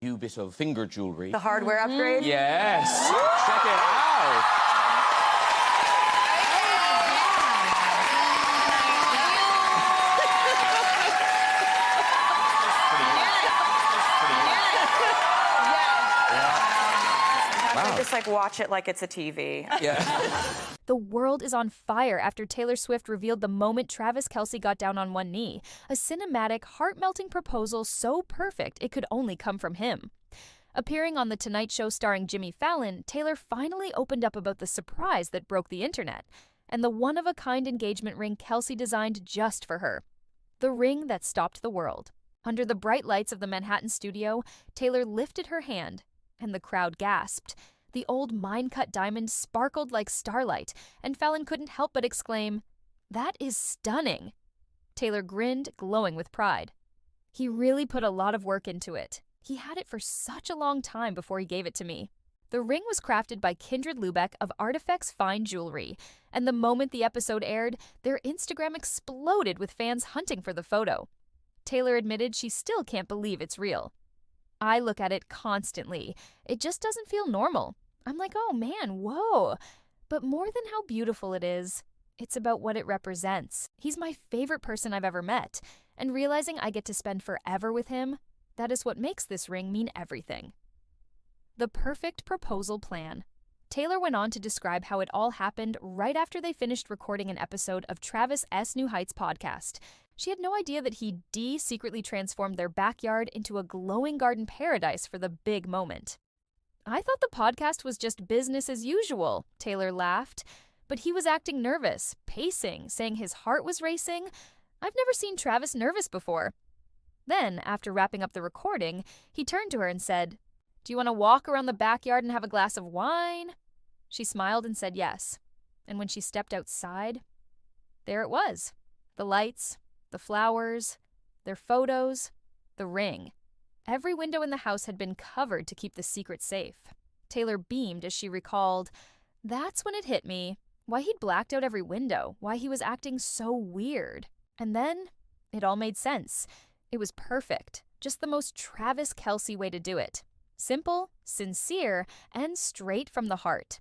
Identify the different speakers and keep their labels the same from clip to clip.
Speaker 1: new bit of finger jewelry.
Speaker 2: The hardware upgrade?
Speaker 1: Yes. Check it out.
Speaker 2: I just like watch it like it's a TV.
Speaker 1: Yeah.
Speaker 3: The world is on fire after Taylor Swift revealed the moment Travis Kelce got down on one knee, a cinematic, heart-melting proposal so perfect it could only come from him. Appearing on The Tonight Show starring Jimmy Fallon, Taylor finally opened up about the surprise that broke the internet, and the one-of-a-kind engagement ring Kelce designed just for her. The ring that stopped the world. Under the bright lights of the Manhattan studio, Taylor lifted her hand, and the crowd gasped. The old mine-cut diamond sparkled like starlight, and Fallon couldn't help but exclaim, "That is stunning!" Taylor grinned, glowing with pride. He really put a lot of work into it. He had it for such a long time before he gave it to me. The ring was crafted by Kindred Lubeck of Artifex Fine Jewelry, and the moment the episode aired, their Instagram exploded with fans hunting for the photo. Taylor admitted she still can't believe it's real. I look at it constantly. It just doesn't feel normal. I'm like, oh man, whoa. But more than how beautiful it is, it's about what it represents. He's my favorite person I've ever met, and realizing I get to spend forever with him, that is what makes this ring mean everything. The perfect proposal plan. Taylor went on to describe how it all happened right after they finished recording an episode of Travis S. New Heights podcast. She had no idea that he secretly transformed their backyard into a glowing garden paradise for the big moment. "I thought the podcast was just business as usual," Taylor laughed. But he was acting nervous, pacing, saying his heart was racing. I've never seen Travis nervous before. Then, after wrapping up the recording, he turned to her and said, "Do you want to walk around the backyard and have a glass of wine?" She smiled and said yes. And when she stepped outside, there it was. The lights, the flowers, their photos, the ring. Every window in the house had been covered to keep the secret safe. Taylor beamed as she recalled, that's when it hit me, why he'd blacked out every window, why he was acting so weird. And then it all made sense. It was perfect, just the most Travis Kelce way to do it. Simple, sincere, and straight from the heart.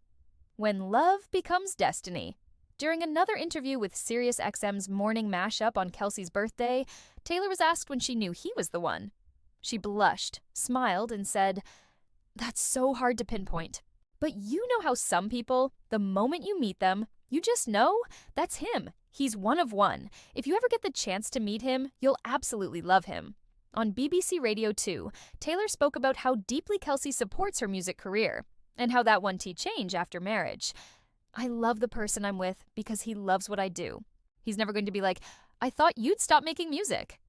Speaker 3: When love becomes destiny. During another interview with SiriusXM's morning mashup on Kelce's birthday, Taylor was asked when she knew he was the one. She blushed, smiled, and said, "That's so hard to pinpoint. But you know how some people, the moment you meet them, you just know that's him. He's one of one. If you ever get the chance to meet him, you'll absolutely love him." On BBC Radio 2, Taylor spoke about how deeply Kelce supports her music career, and how that won't change after marriage. "I love the person I'm with because he loves what I do. He's never going to be like, 'I thought you'd stop making music.'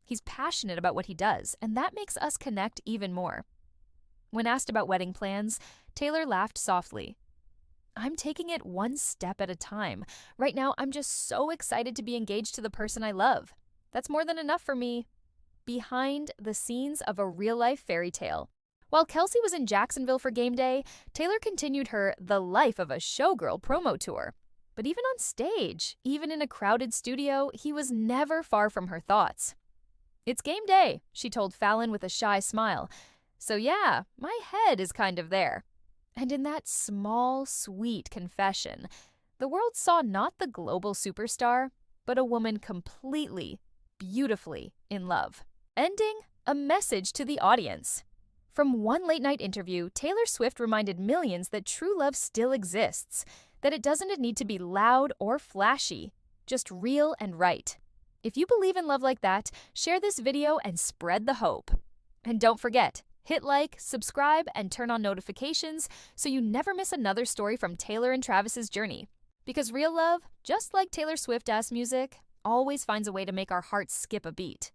Speaker 3: He's passionate about what he does, and that makes us connect even more." When asked about wedding plans, Taylor laughed softly. "I'm taking it one step at a time. Right now, I'm just so excited to be engaged to the person I love. That's more than enough for me." Behind the scenes of a real-life fairy tale. While Kelce was in Jacksonville for game day, Taylor continued her The Life of a Showgirl promo tour. But even on stage, even in a crowded studio, he was never far from her thoughts. "It's game day," she told Fallon with a shy smile. "So yeah, my head is kind of there." And in that small, sweet confession, the world saw not the global superstar, but a woman completely, beautifully in love. Ending, a message to the audience. From one late-night interview, Taylor Swift reminded millions that true love still exists, that it doesn't need to be loud or flashy, just real and right. If you believe in love like that, share this video and spread the hope. And don't forget, hit like, subscribe, and turn on notifications so you never miss another story from Taylor and Travis's journey. Because real love, just like Taylor Swift-ass music, always finds a way to make our hearts skip a beat.